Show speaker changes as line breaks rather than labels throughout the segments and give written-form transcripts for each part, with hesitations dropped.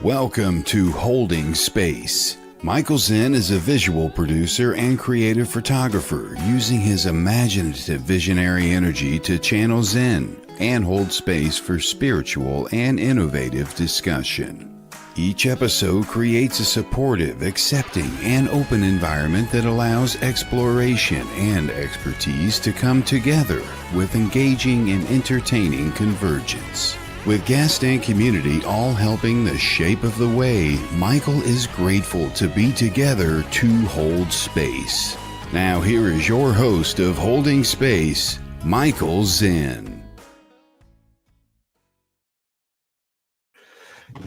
Welcome to Holding Space. Michael Zinn is a visual producer and creative photographer using his imaginative visionary energy to channel Zen and hold space for spiritual and innovative discussion. Each episode creates a supportive, accepting, and open environment that allows exploration and expertise to come together with engaging and entertaining convergence. With guest and community all helping the shape of the way, Michael is grateful to be together to hold space. Now here is your host of Holding Space, Michael Zinn.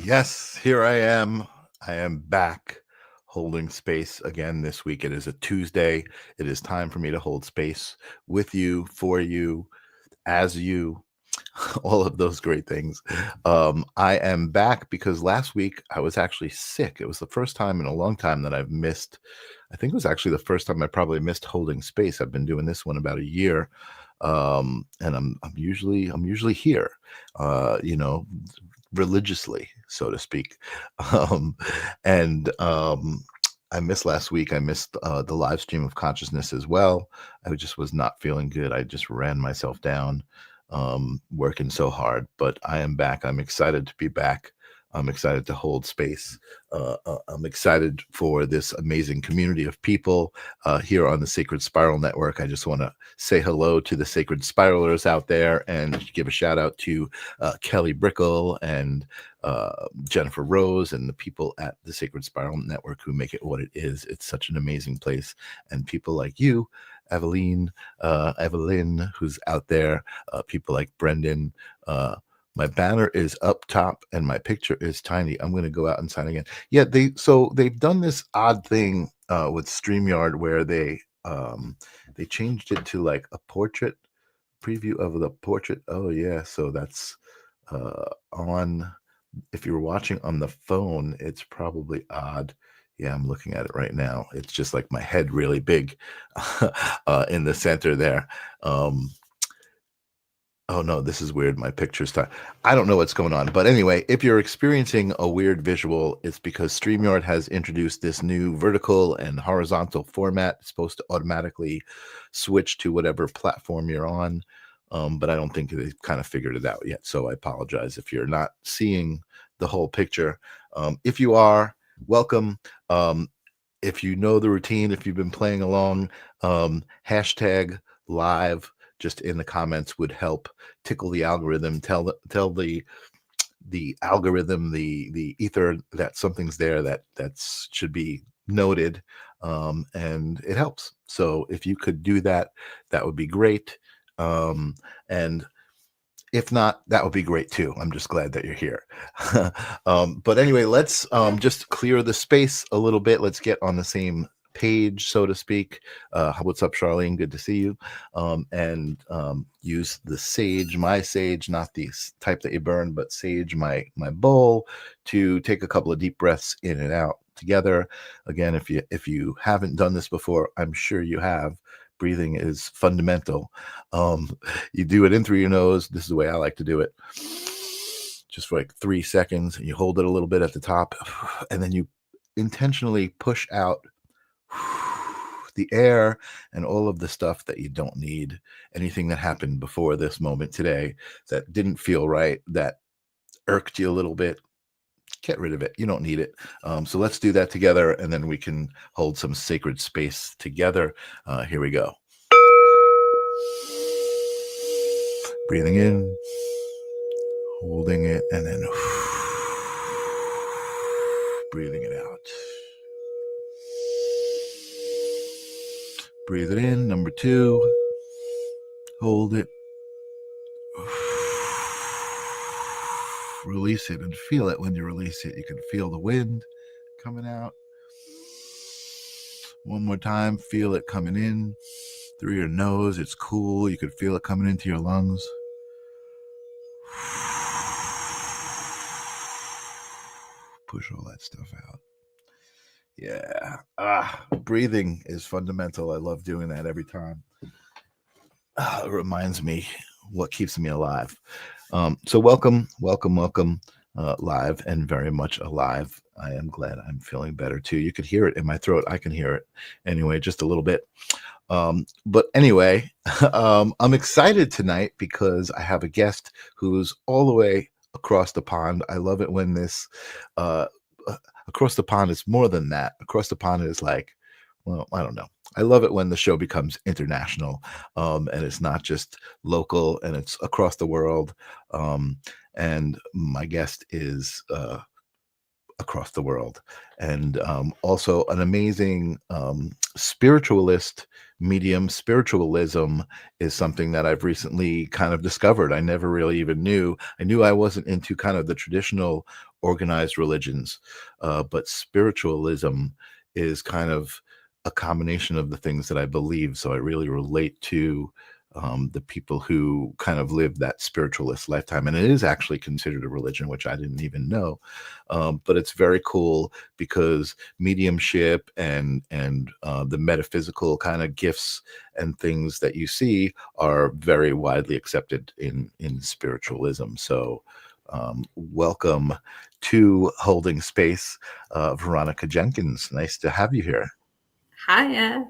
Yes, here I am. I am back holding space again this week. It is a Tuesday. It is time for me to hold space with you, for you, as you. All of those great things. I am back because last week I was actually sick. It was the first time in a long time that I've missed. I think it was actually the first time I probably missed holding space. I've been doing this one about a year, and I'm usually here, religiously, so to speak. I missed last week. I missed the live stream of consciousness as well. I just was not feeling good. I just ran myself down. Working so hard, but I am back. I'm excited to be back. I'm excited to hold space. I'm excited for this amazing community of people here on the Sacred Spiral Network. I just want to say hello to the Sacred Spiralers out there and give a shout out to Kelly Brickle and Jennifer Rose and the people at the Sacred Spiral Network who make it what it is. It's such an amazing place, and people like you, Evelyn, who's out there, people like Brendan. My banner is up top and my picture is tiny. I'm going to go out and sign again. Yeah, they've done this odd thing with StreamYard where they changed it to like a portrait preview of the portrait. Oh yeah, so that's on. If you're watching on the phone, it's probably odd. Yeah, I'm looking at it right now. It's just like my head really big in the center there. Oh no, this is weird. My picture's time. I don't know what's going on. But anyway, if you're experiencing a weird visual, it's because StreamYard has introduced this new vertical and horizontal format. It's supposed to automatically switch to whatever platform you're on. But I don't think they've kind of figured it out yet. So I apologize if you're not seeing the whole picture. If you are, welcome. If you know the routine, if you've been playing along, hashtag live just in the comments would help tickle the algorithm, tell the algorithm, the ether that something's there that should be noted, and it helps. So if you could do that, that would be great. And if not, that would be great too. I'm just glad that you're here. But anyway, let's just clear the space a little bit. Let's get on the same page, so to speak. What's up, Charlene? Good to see you. And use the sage, my sage, not the type that you burn, but sage, my bowl, to take a couple of deep breaths in and out together. Again, if you haven't done this before, I'm sure you have. Breathing is fundamental. You do it in through your nose. This is the way I like to do it. Just for like 3 seconds, and you hold it a little bit at the top, and then you intentionally push out the air and all of the stuff that you don't need. Anything that happened before this moment today that didn't feel right, that irked you a little bit, get rid of it. You don't need it. So let's do that together, and then we can hold some sacred space together. Here we go. Breathing in, holding it, and then breathing it out. Breathe it in, number 2. Hold it. Release it and feel it when you release it. You can feel the wind coming out. One more time, feel it coming in through your nose. It's cool. You can feel it coming into your lungs. Push all that stuff out. Yeah. Breathing is fundamental. I love doing that every time. It reminds me what keeps me alive. So welcome. live and very much alive. I am glad I'm feeling better too. You could hear it in my throat. I can hear it anyway, just a little bit. But anyway, I'm excited tonight because I have a guest who's all the way across the pond. I love it when this uh, across the pond is more than that. Across the pond is like, well, I don't know. I love it when the show becomes international, and it's not just local, and it's across the world. And my guest is across the world, and also an amazing spiritualist medium. Spiritualism is something that I've recently kind of discovered. I never really even knew. I knew I wasn't into kind of the traditional organized religions, but spiritualism is kind of a combination of the things that I believe. So I really relate to the people who kind of live that spiritualist lifetime. And it is actually considered a religion, which I didn't even know. But it's very cool because mediumship and the metaphysical kind of gifts and things that you see are very widely accepted in spiritualism. So welcome to Holding Space, Veronica Jenkins. Nice to have you here.
Hiya.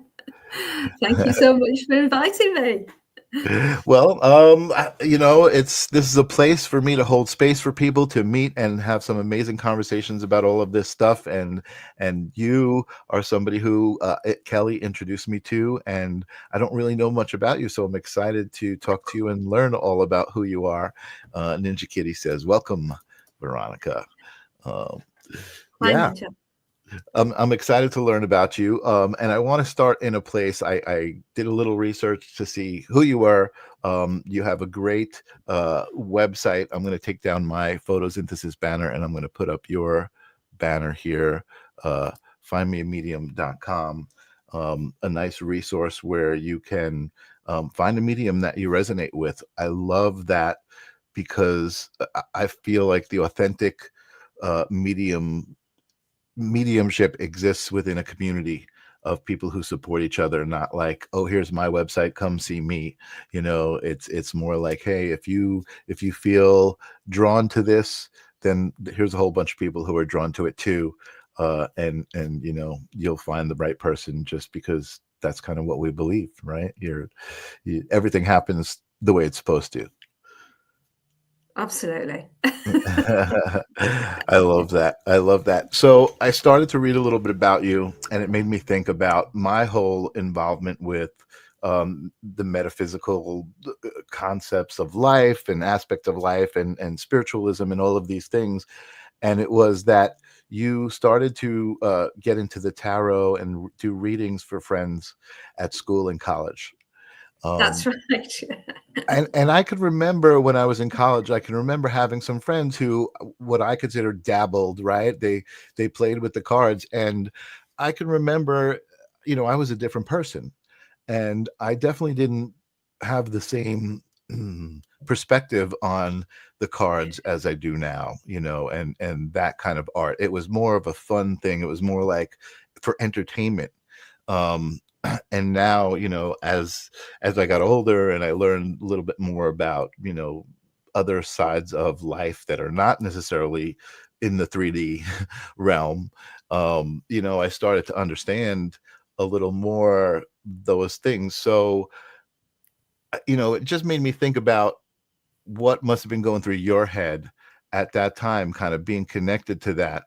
Thank you so much for inviting me.
Well, this is a place for me to hold space for people to meet and have some amazing conversations about all of this stuff. And you are somebody who Kelly introduced me to, and I don't really know much about you, so I'm excited to talk to you and learn all about who you are. Ninja Kitty says, "Welcome, Veronica."
Hi,
Yeah.
Ninja.
I'm excited to learn about you. And I want to start in a place. I did a little research to see who you were. You have a great website. I'm going to take down my photosynthesis banner and I'm going to put up your banner here. Findmeamedium.com. A nice resource where you can find a medium that you resonate with. I love that because I feel like the authentic mediumship exists within a community of people who support each other, not like, oh, here's my website, come see me. It's more like, hey, if you feel drawn to this, then here's a whole bunch of people who are drawn to it too. And you'll find the right person, just because that's kind of what we believe, right? Everything happens the way it's supposed to.
Absolutely.
I love that. So I started to read a little bit about you, and it made me think about my whole involvement with the metaphysical concepts of life and aspect of life and spiritualism and all of these things. And it was that you started to get into the tarot and do readings for friends at school and college.
That's right.
And I could remember when I was in college, I can remember having some friends who, what I consider dabbled, right? They played with the cards, and I can remember, I was a different person, and I definitely didn't have the same perspective on the cards as I do now, and that kind of art. It was more of a fun thing. It was more like for entertainment. And now, as I got older and I learned a little bit more about, other sides of life that are not necessarily in the 3D realm, I started to understand a little more those things. So, it just made me think about what must have been going through your head at that time, kind of being connected to that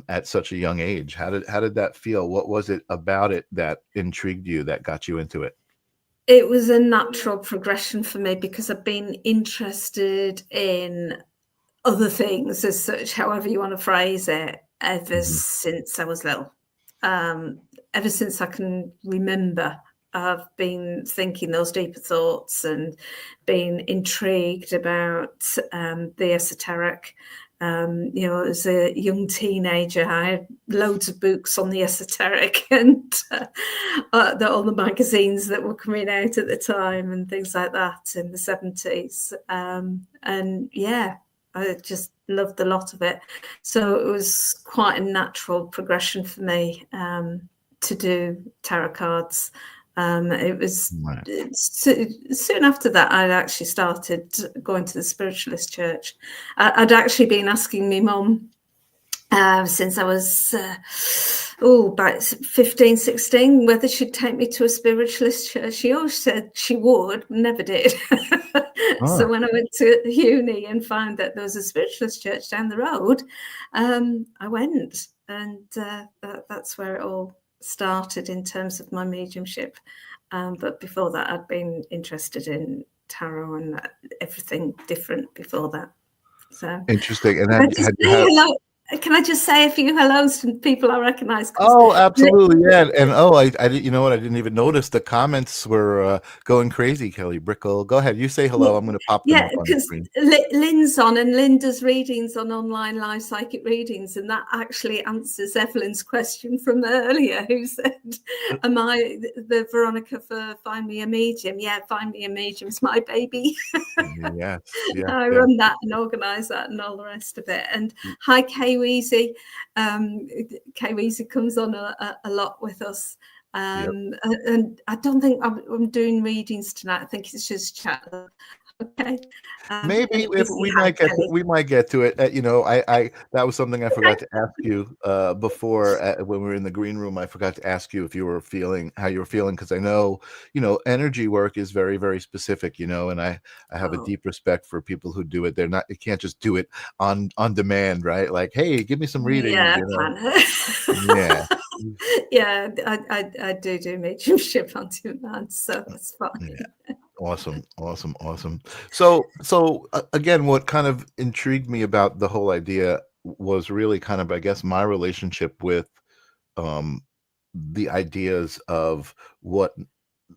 at such a young age. How did that feel? What was it about it that intrigued you, that got you into it?
It was a natural progression for me because I've been interested in other things, as such, however you want to phrase it, ever since I was little. Ever since I can remember, I've been thinking those deeper thoughts and been intrigued about the esoteric. As a young teenager, I had loads of books on the esoteric and all the magazines that were coming out at the time and things like that in the 70s. I just loved a lot of it. So it was quite a natural progression for me to do tarot cards It was
Right.
soon after that I'd actually started going to the spiritualist church. I'd actually been asking my mum since I was about 15, 16, whether she'd take me to a spiritualist church. She always said she would, never did. So when I went to uni and found that there was a spiritualist church down the road, I went, and that's where it all started in terms of my mediumship. But before that, I'd been interested in tarot and everything different before that. So
Interesting. And
can I just say a few hellos to people I recognise?
Oh, absolutely, yeah. And I didn't. You know what? I didn't even notice the comments were going crazy. Kelly Brickle, go ahead. You say hello. I'm going to pop them up on the
because
screen.
Lynn's on, and Lynn does readings on online live psychic readings, and that actually answers Evelyn's question from earlier, who said, "Am I the Veronica for Find Me a Medium?" Yeah, Find Me a Medium's my baby.
Yes,
I run that and organise that and all the rest of it. And hi, Kay Weezy. Kay Weezy comes on a lot with us. And I don't think I'm doing readings tonight. I think it's just chat. Okay.
Maybe if we might get to it. You know, I that was something I forgot to ask you before when we were in the green room. I forgot to ask you if you were feeling how you were feeling, because I know, you know, energy work is very, very specific, you know, and I have a deep respect for people who do it. You can't just do it on demand, right? Like, hey, give me some readings.
Yeah,
you know? Yeah.
Yeah, I do mediumship on demand, so that's fine.
Yeah. Awesome. So again, what kind of intrigued me about the whole idea was really kind of, I guess, my relationship with the ideas of what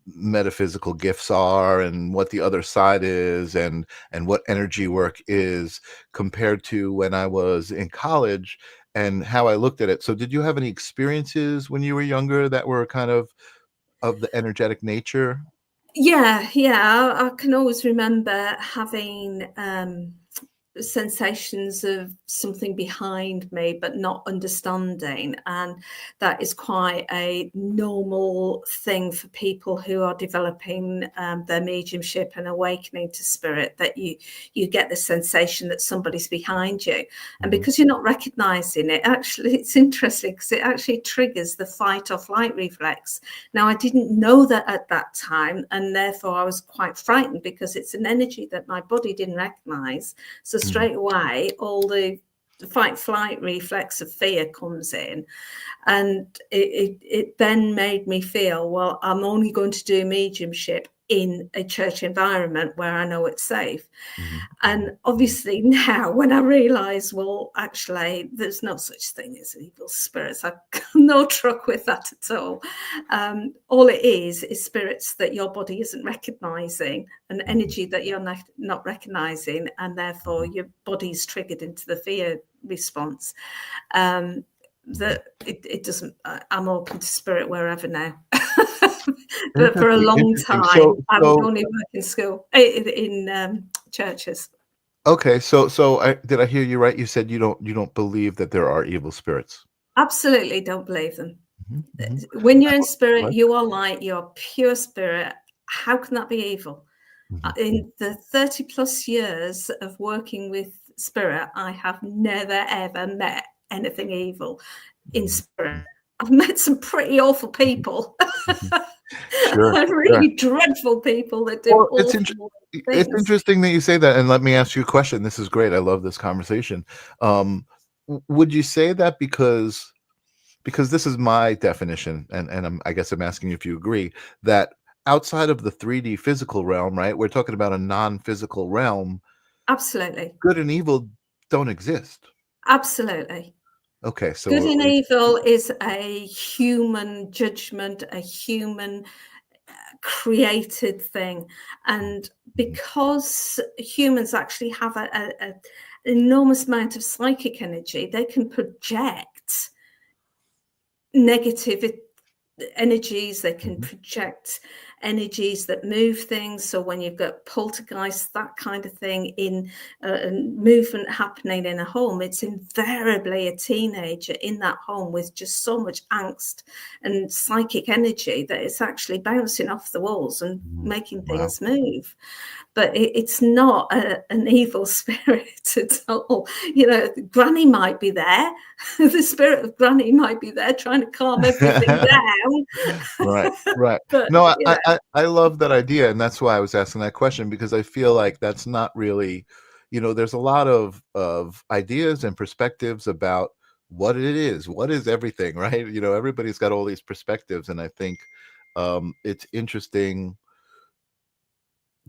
metaphysical gifts are and what the other side is, and what energy work is, compared to when I was in college and how I looked at it. So did you have any experiences when you were younger that were kind of the energetic nature?
Yeah, I can always remember having sensations of something behind me but not understanding, and that is quite a normal thing for people who are developing their mediumship and awakening to spirit, that you get the sensation that somebody's behind you, and because you're not recognizing it, actually it's interesting because it actually triggers the fight or flight reflex. Now, I didn't know that at that time, and therefore I was quite frightened because it's an energy that my body didn't recognize. So straight away, all the fight flight reflex of fear comes in, and it then made me feel, well, I'm only going to do mediumship in a church environment where I know it's safe. And obviously now when I realise, well, actually there's no such thing as evil spirits, I've got no truck with that at all. All it is spirits that your body isn't recognising, an energy that you're not recognising, and therefore your body's triggered into the fear response. That it doesn't, I'm open to spirit wherever now. But for a long time, I would only work in school, in churches.
Okay, so did I hear you right? You said you don't believe that there are evil spirits.
Absolutely don't believe them. When you're in spirit, you are light, you're pure spirit. How can that be evil? In the 30 plus years of working with spirit, I have never ever met anything evil in spirit. I've met some pretty awful people. Really dreadful people that do awful things.
It's interesting that you say that, and let me ask you a question. This is great. I love this conversation. Would you say that because this is my definition, and I guess I'm asking you if you agree, that outside of the 3D physical realm, right? We're talking about a non-physical realm.
Absolutely.
Good and evil don't exist.
Absolutely.
Okay, so
good and evil is a human judgment, a human created thing, and because humans actually have an enormous amount of psychic energy, they can project negative energies, they can project energies that move things. So when you've got poltergeist, that kind of thing in movement happening in a home, it's invariably a teenager in that home with just so much angst and psychic energy that it's actually bouncing off the walls and making things move. But it's not an evil spirit at all. You know, Granny might be there. The spirit of Granny might be there trying to calm everything down.
Right.
But,
No,
yeah.
I love that idea, and that's why I was asking that question, because I feel like that's not really, you know, there's a lot of ideas and perspectives about what it is, what is everything, right? You know, everybody's got all these perspectives, and I think it's interesting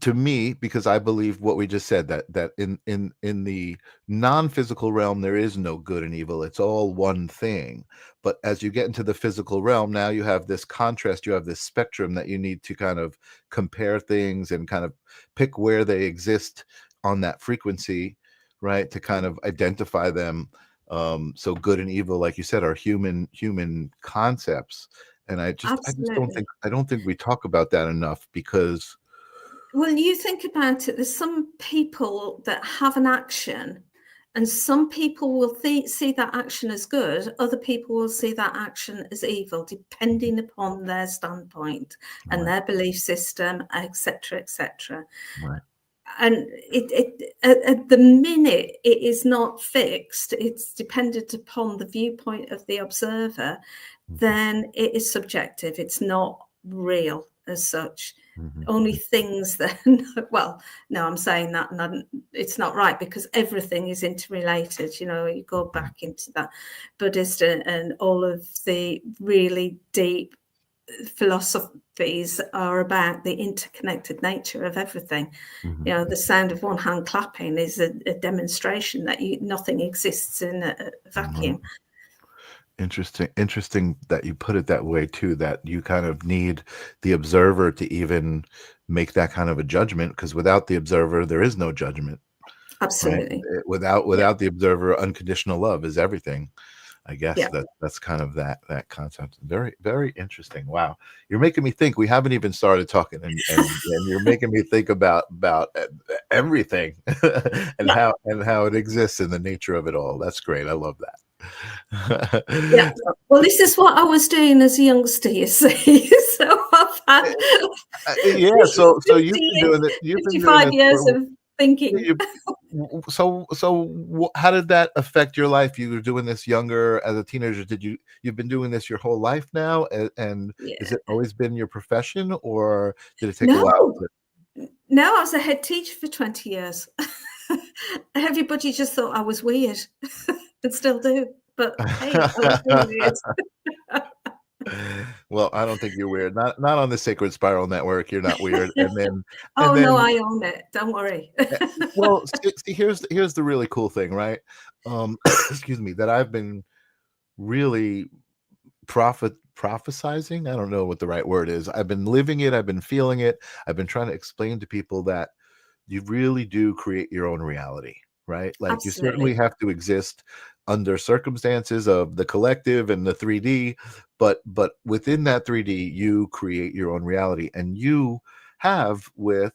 to me, because I believe what we just said, that in the non-physical realm there is no good and evil, it's all one thing. But as you get into the physical realm, now you have this contrast, you have this spectrum that you need to kind of compare things and kind of pick where they exist on that frequency, right, to kind of identify them. So good and evil, like you said, are human concepts, and I just
Absolutely.
don't think we talk about that enough, because
Well, you think about it, there's some people that have an action, and some people will see that action as good, other people will see that action as evil, depending upon their standpoint and
right,
their belief system, etc., etc.
right.
And at the minute it is not fixed, it's dependent upon the viewpoint of the observer, then it is subjective. It's not real as such. Only things that, well, no, I'm saying that, and it's not right, because everything is interrelated. You know, you go back into that Buddhist and all of the really deep philosophies are about the interconnected nature of everything. You know, the sound of one hand clapping is a demonstration that nothing exists in a vacuum.
Interesting that you put it that way too, that you kind of need the observer to even make that kind of a judgment, because without the observer there is no judgment, right?
Absolutely.
Without the observer, unconditional love is everything. I guess
Yeah.
that's kind of that concept. Very, very interesting. Wow, you're making me think. We haven't even started talking, and you're making me think about everything and
Yeah.
how it exists and the nature of it all. That's great. I love that.
Yeah. Well, this is what I was doing as a youngster, you see. So I've had
Yeah.
50,
So you've
50
been doing it. You've been doing
55
this
years
for.
of thinking.
How did that affect your life? You were doing this younger, as a teenager. You've been doing this your whole life now, and has
Yeah.
it always been your profession, or did it take a while
No, no, I was a head teacher for 20 years. Everybody just thought I was weird and still do. But hey, I love being weird.
Well, I don't think you're weird. Not on the Sacred Spiral Network. You're not weird.
Oh,
And
no,
then
I own it. Don't worry.
well, see, here's the really cool thing, right? Excuse me, that I've been really prophesizing. I don't know what the right word is. I've been living it. I've been feeling it. I've been trying to explain to people that you really do create your own reality, right? Like, you certainly
Absolutely.
have to exist under circumstances of the collective and the 3D, but within that 3D, you create your own reality. And you have, with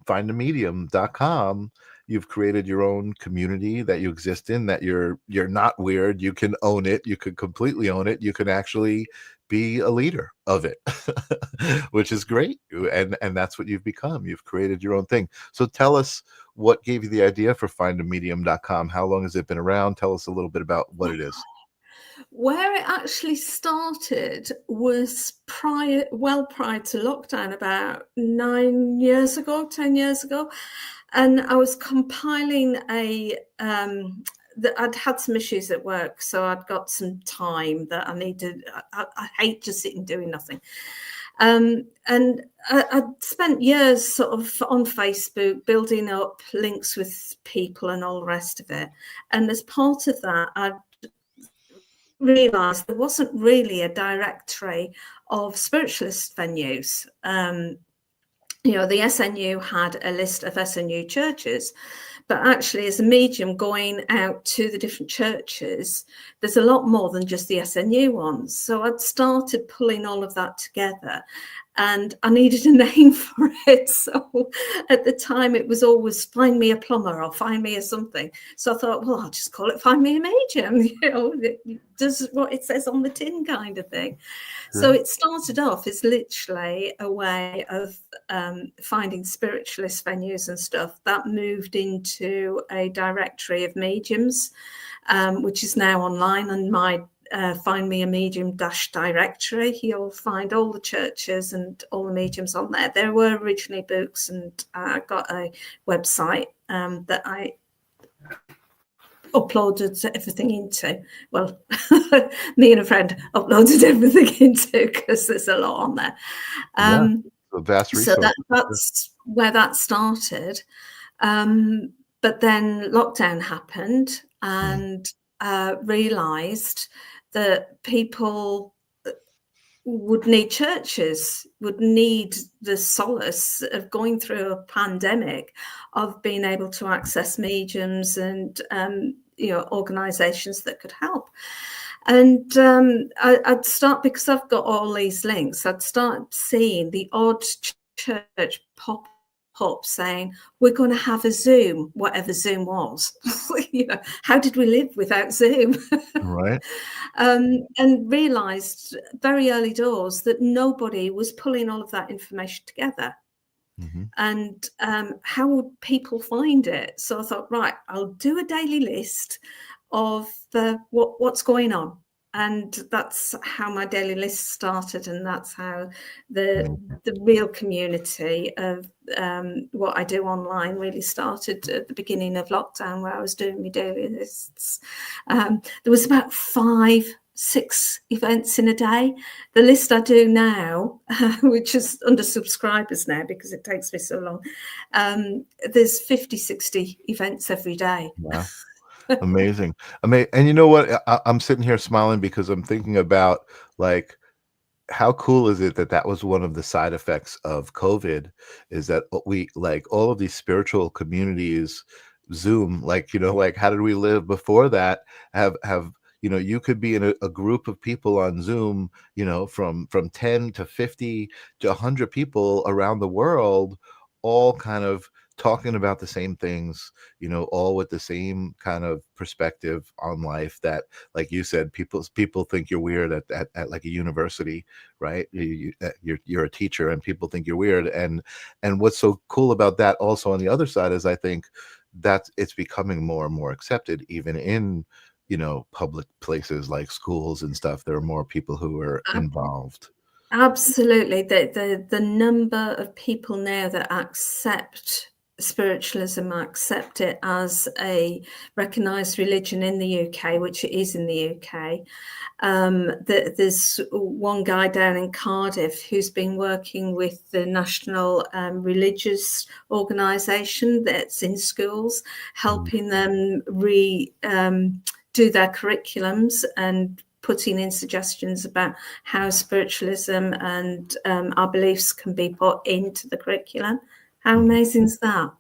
findamedium.com, you've created your own community that you exist in, that you're not weird. You can own it. You could completely own it. You can actually be a leader of it, which is great. And that's what you've become. You've created your own thing. So tell us, what gave you the idea for findamedium.com? How long has it been around? Tell us a little bit about what it is.
Where it actually started was well prior to lockdown, about 9 years ago, 10 years ago. And I was compiling I'd had some issues at work, so I'd got some time that I needed. I hate just sitting doing nothing. And I'd spent years sort of on Facebook building up links with people and all the rest of it. And as part of that, I'd realised there wasn't really a directory of spiritualist venues. You know, the SNU had a list of SNU churches, But actually, as a medium going out to the different churches, there's a lot more than just the SNU ones. So I'd started pulling all of that together, and I needed a name for it. So at the time, it was always find me a plumber or find me a something. So I thought, well, I'll just call it Find Me a Medium. You know, it does what it says on the tin kind of thing.
Sure.
So it started off as literally a way of finding spiritualist venues and stuff. That moved into a directory of mediums, which is now online on my Find Me a Medium directory. You'll find all the churches and all the mediums on there. There were originally books, and I got a website that I uploaded everything into. Well, me and a friend uploaded everything into, because there's a lot on there.
A vast resource.
So that's where that started. But then lockdown happened, and realised that people would need churches, would need the solace of going through a pandemic, of being able to access mediums and organisations that could help. And I'd start, because I've got all these links, I'd start seeing the odd church pop up saying, we're going to have a Zoom, whatever Zoom was. How did we live without Zoom?
Right.
And realised very early doors that nobody was pulling all of that information together.
Mm-hmm.
And how would people find it? So I thought, right, I'll do a daily list of what's going on. And that's how my daily list started, and that's how the real community of what I do online really started at the beginning of lockdown, where I was doing my daily lists. There was about 5-6 events in a day. The list I do now, which is under subscribers now because it takes me so long, there's 50-60 events every day.
Wow. Amazing. And you know what? I'm sitting here smiling because I'm thinking about, like, how cool is it that was one of the side effects of COVID, is that we, like, all of these spiritual communities, Zoom, like, how did we live before that? Have you could be in a group of people on Zoom, from 10 to 50 to 100 people around the world, all kind of talking about the same things, all with the same kind of perspective on life, that, like you said, people think you're weird at like a university, right? You're a teacher and people think you're weird. And what's so cool about that also on the other side is, I think that it's becoming more and more accepted, even in, public places like schools and stuff. There are more people who are involved.
Absolutely. The number of people now that accept spiritualism, accept it as a recognised religion in the UK, which it is in the UK. There's one guy down in Cardiff who's been working with the National Religious Organisation that's in schools, helping them do their curriculums and putting in suggestions about how spiritualism and our beliefs can be put into the curriculum. How amazing is that?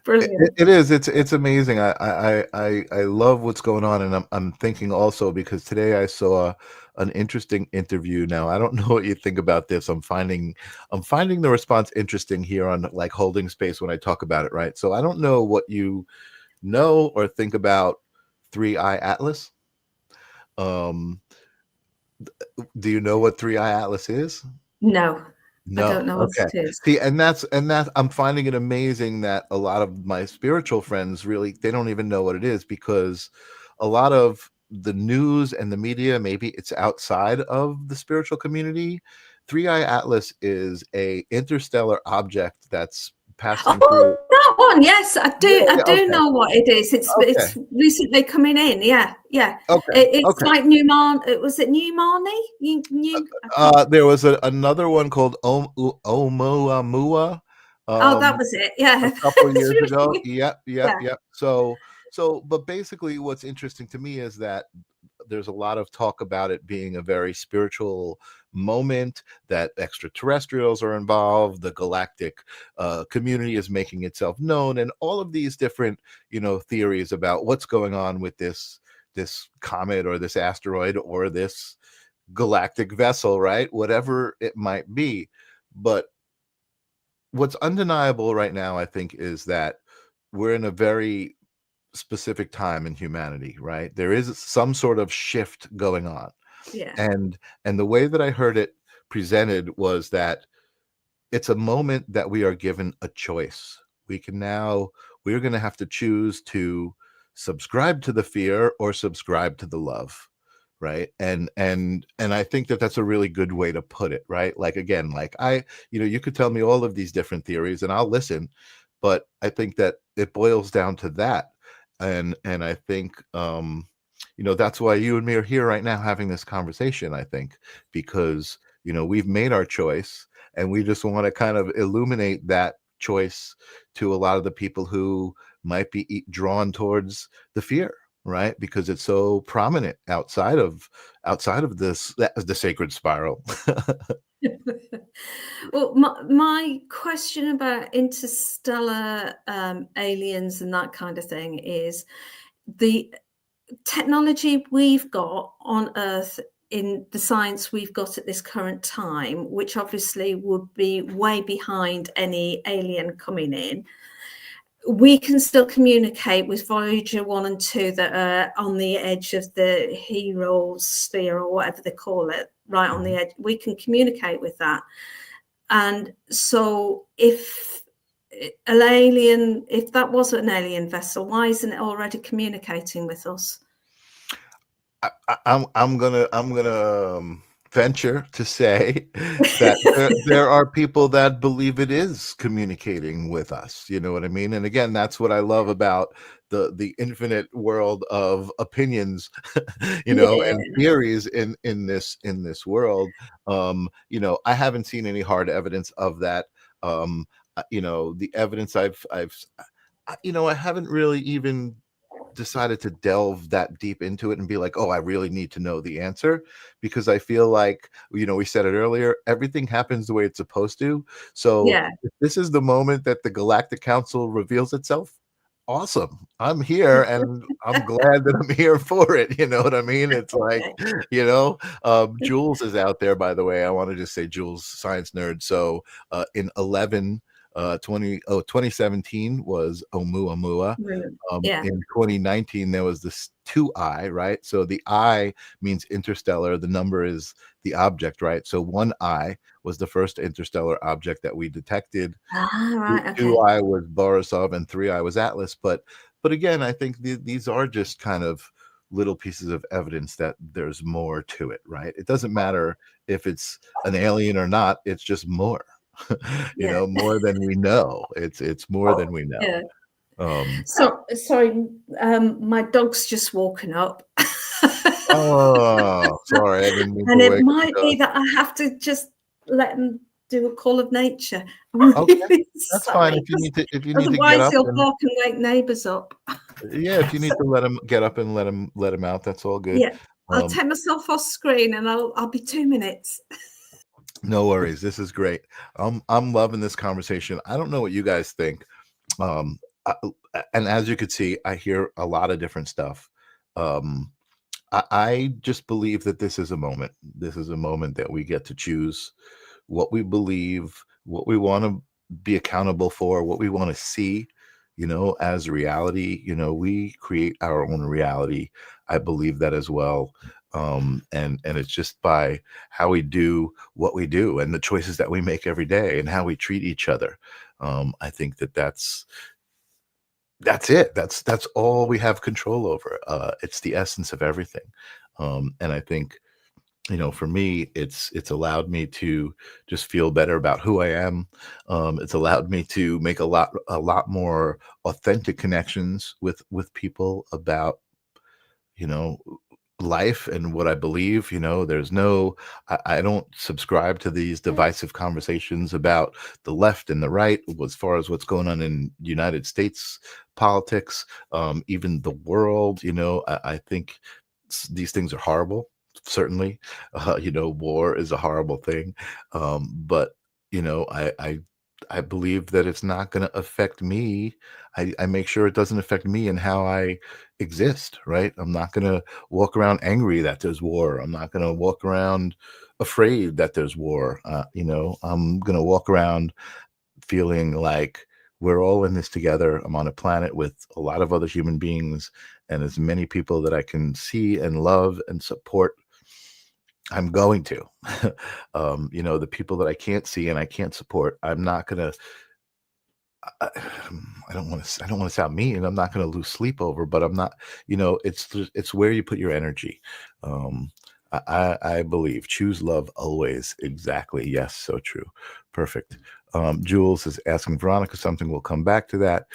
Brilliant.
It is. It's amazing. I love what's going on, and I'm thinking also, because today I saw an interesting interview. Now, I don't know what you think about this. I'm finding the response interesting here on, like, Holding Space when I talk about it, right? So I don't know what you know or think about 3i Atlas. Do you know what 3i Atlas is?
No.
No.
I don't know what it is.
See, and that's I'm finding it amazing that a lot of my spiritual friends, really, they don't even know what it is, because a lot of the news and the media, maybe it's outside of the spiritual community. 3i Atlas is a interstellar object that's passing through.
That one, yes, I do.
Yeah,
I do
okay.
know what it is. It's recently coming in. Yeah. It's like New Marnie. Was it New Marnie?
There was another one called Oumuamua.
That was it. Yeah,
a couple years ago. Yep. So, but basically, what's interesting to me is that there's a lot of talk about it being a very spiritual moment, that extraterrestrials are involved, the galactic community is making itself known, and all of these different, theories about what's going on with this comet or this asteroid or this galactic vessel, right? Whatever it might be. But what's undeniable right now, I think, is that we're in a very specific time in humanity, right? There is some sort of shift going on.
Yeah.
And the way that I heard it presented was that it's a moment that we are given a choice. We're going to have to choose to subscribe to the fear or subscribe to the love, right? And I think that that's a really good way to put it, right? Like, again, like you could tell me all of these different theories and I'll listen, but I think that it boils down to that. And I think that's why you and me are here right now having this conversation, I think, because we've made our choice and we just want to kind of illuminate that choice to a lot of the people who might be drawn towards the fear, right? Because it's so prominent outside of the sacred spiral.
Well, my question about interstellar aliens and that kind of thing is the technology we've got on Earth in the science we've got at this current time, which obviously would be way behind any alien coming in. We can still communicate with Voyager 1 and 2 that are on the edge of the hero sphere or whatever they call it, right on the edge. We can communicate with that. And so if that was an alien vessel, why isn't it already communicating with us?
I'm gonna venture to say that there are people that believe it is communicating with us. You know what I mean? And again, that's what I love about the infinite world of opinions, and theories in this world. I haven't seen any hard evidence of that. The evidence I haven't really even decided to delve that deep into it and be like, oh, I really need to know the answer, because I feel like, we said it earlier, everything happens the way it's supposed to. So if this is the moment that the Galactic Council reveals itself, awesome. I'm here and I'm glad that I'm here for it. You know what I mean? It's like, Jules is out there, by the way. I want to just say Jules, science nerd. So in 2017 was Oumuamua. In 2019 there was this 2I, right? So the I means interstellar, the number is the object, right? So 1I was the first interstellar object that we detected.
Right, okay.
2I was Borisov and 3I was Atlas. But again, I think these are just kind of little pieces of evidence that there's more to it, right? It doesn't matter if it's an alien or not, it's just more. More than we know. It's more than we know.
So sorry, my dog's just woken up.
Oh, sorry, I didn't mean
and
to
it
wake
might
up.
be that I have to just let him do a call of nature.
Okay, that's fine. If you need to get
otherwise
up,
he'll bark and wake neighbours up.
Yeah, if you need to let him get up and let him out, that's all good.
Yeah, I'll take myself off screen and I'll be 2 minutes.
No worries. This is great. I'm loving this conversation. I don't know what you guys think. And as you could see, I hear a lot of different stuff. I just believe that this is a moment. This is a moment that we get to choose what we believe, what we want to be accountable for, what we want to see, as reality. We create our own reality. I believe that as well. And it's just by how we do what we do and the choices that we make every day and how we treat each other. I think that's it. That's all we have control over. It's the essence of everything. And I think, for me, it's allowed me to just feel better about who I am. It's allowed me to make a lot more authentic connections with people about, life and what I believe. There's I don't subscribe to these divisive conversations about the left and the right as far as what's going on in United States politics, even the world. I think these things are horrible. certainly, war is a horrible thing. But I believe that it's not going to affect me. I make sure it doesn't affect me and how I exist, right? I'm not going to walk around angry that there's war. I'm not going to walk around afraid that there's war. I'm going to walk around feeling like we're all in this together. I'm on a planet with a lot of other human beings and as many people that I can see and love and support. I'm going to, the people that I can't see and I can't support, I'm not going to, I don't want to sound mean. I'm not going to lose sleep over, but I'm not, it's where you put your energy. I believe choose love always. Exactly. Yes. So true. Perfect. Jules is asking Veronica something. We'll come back to that.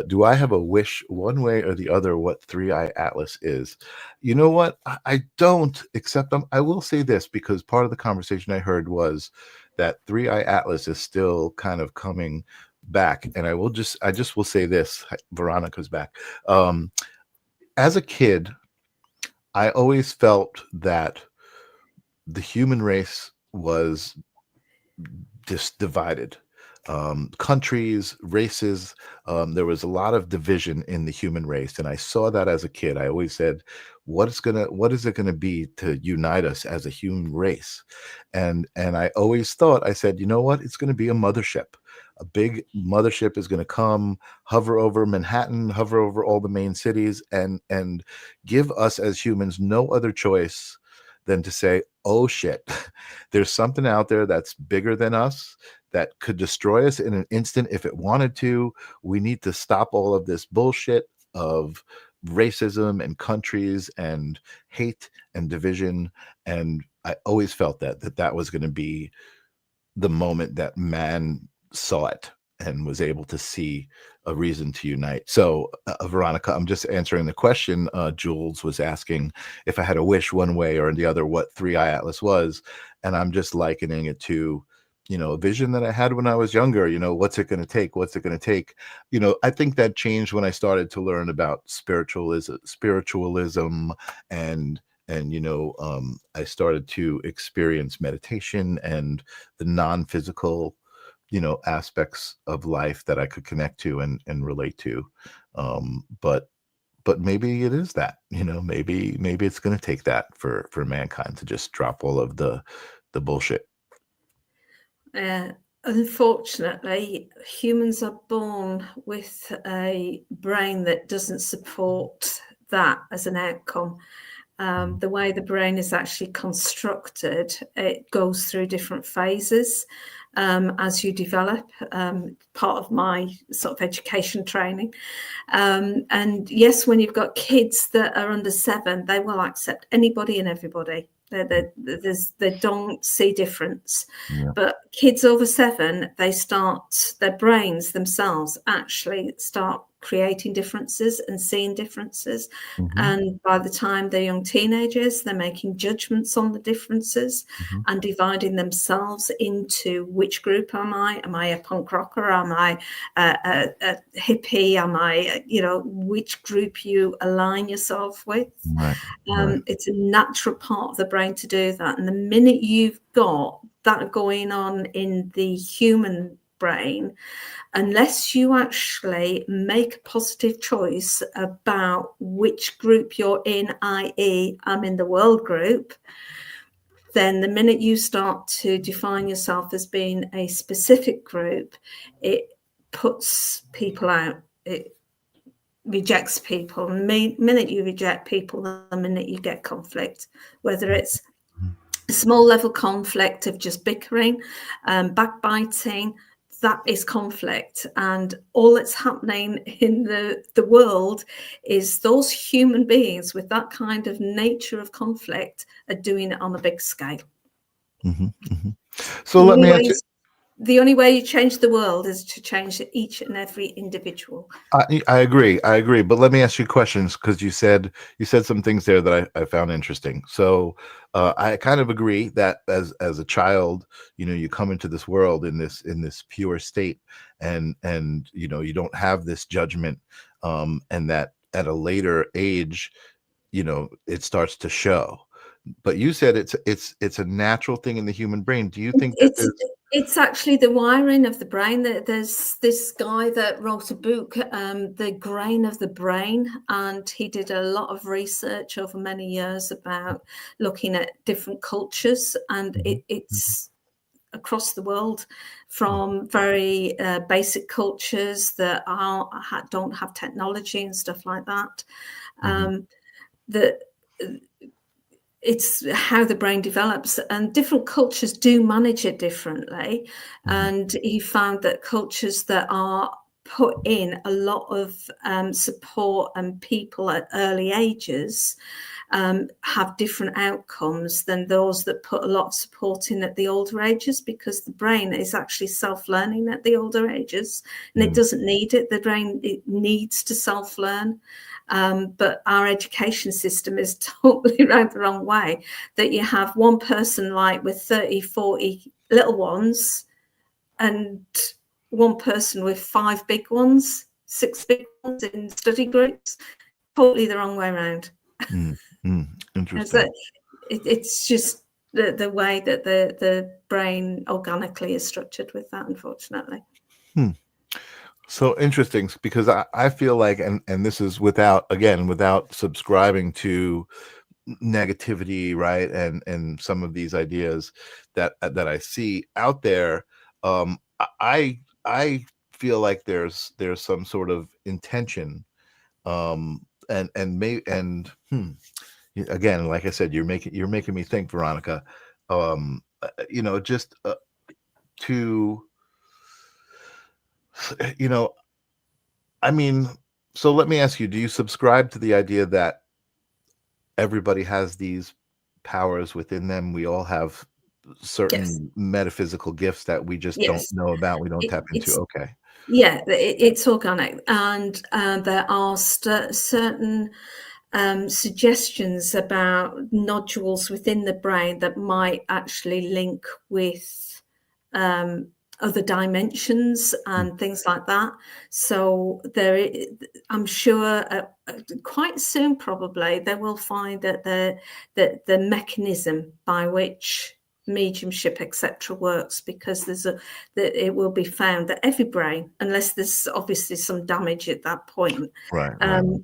Do I have a wish one way or the other what 3i Atlas is? You know what? I don't, except I will say this, because part of the conversation I heard was that 3i Atlas is still kind of coming back. And I just will say this, Veronica's back. As a kid, I always felt that the human race was just divided. Countries, races, there was a lot of division in the human race. And I saw that as a kid. I always said, what is it gonna be to unite us as a human race? And I always thought, I said, you know what? It's gonna be a mothership. A big mothership is going to come, hover over Manhattan, hover over all the main cities, and give us as humans no other choice than to say, oh shit, there's something out there that's bigger than us that could destroy us in an instant if it wanted to. We need to stop all of this bullshit of racism and countries and hate and division. And I always felt that was going to be the moment that man saw it and was able to see a reason to unite. So, Veronica, I'm just answering the question. Jules was asking if I had a wish one way or the other, what 3i Atlas was. And I'm just likening it to, a vision that I had when I was younger. What's it going to take? What's it going to take? I think that changed when I started to learn about spiritualism and I started to experience meditation and the non-physical aspects of life that I could connect to and relate to. But maybe it is that, maybe it's going to take that for mankind to just drop all of the bullshit.
Unfortunately, humans are born with a brain that doesn't support that as an outcome. The way the brain is actually constructed, it goes through different phases as you develop. Part of my sort of education training. And yes, when you've got kids that are under 7, they will accept anybody and everybody. They don't see difference.
Yeah.
But kids over 7, their brains themselves actually start creating differences and seeing differences.
Mm-hmm.
And by the time they're young teenagers, they're making judgments on the differences and dividing themselves into which group am I? Am I a punk rocker? Am I a hippie? Am I, which group you align yourself with?
Right.
It's a natural part of the brain to do that. And the minute you've got that going on in the human brain, unless you actually make a positive choice about which group you're in, i.e., I'm in the world group, then the minute you start to define yourself as being a specific group, it puts people out. It rejects people. And the minute you reject people, the minute you get conflict, whether it's a small level conflict of just bickering, backbiting, that is conflict. And all that's happening in the world is those human beings with that kind of nature of conflict are doing it on a big scale.
Mm-hmm, mm-hmm. So let me ask you.
The only way you change the world is to change each and every individual.
I agree. But let me ask you questions, because you said some things there that I found interesting. So I kind of agree that as a child, you come into this world in this pure state, and you don't have this judgment, and that at a later age, it starts to show. But you said it's a natural thing in the human brain. Do you think that
It's
there's
it's actually the wiring of the brain. There's this guy that wrote a book, The Grain of the Brain, and he did a lot of research over many years about looking at different cultures, and
Mhm,
it's across the world,
mhm,
from very basic cultures that don't have technology and stuff like that.
mhm,
That it's how the brain develops, and different cultures do manage it differently.
mhm,
And he found that cultures that are put in a lot of support and people at early ages have different outcomes than those that put a lot of support in at the older ages, because the brain is actually self-learning at the older ages, and it
mhm.
doesn't need it. The brain, it needs to self-learn. But our education system is totally around the wrong way, that you have one person like with 30, 40 little ones, and one person with 5 big ones, 6 big ones in study groups. Totally the wrong way around.
Mm, mm,
And so
interesting.
it's just the way that the brain organically is structured with that, unfortunately.
Hmm. So interesting, because I feel like, and this is without subscribing to negativity, right? And some of these ideas that I see out there, I feel like there's some sort of intention, again, like I said, you're making me think, Veronica, just to you know I mean, so let me ask you, do you subscribe to the idea that everybody has these powers within them? We all have
Yes,
certain metaphysical gifts that we just don't
yes.
know about, we don't tap into.
It's
Okay.
yeah, it's organic, and there are certain suggestions about nodules within the brain that might actually link with um, other dimensions
Mm,
and things like that. So I'm sure quite soon, probably, they will find that the mechanism by which mediumship etc works, because that it will be found that every brain, unless there's obviously some damage at that point,
right.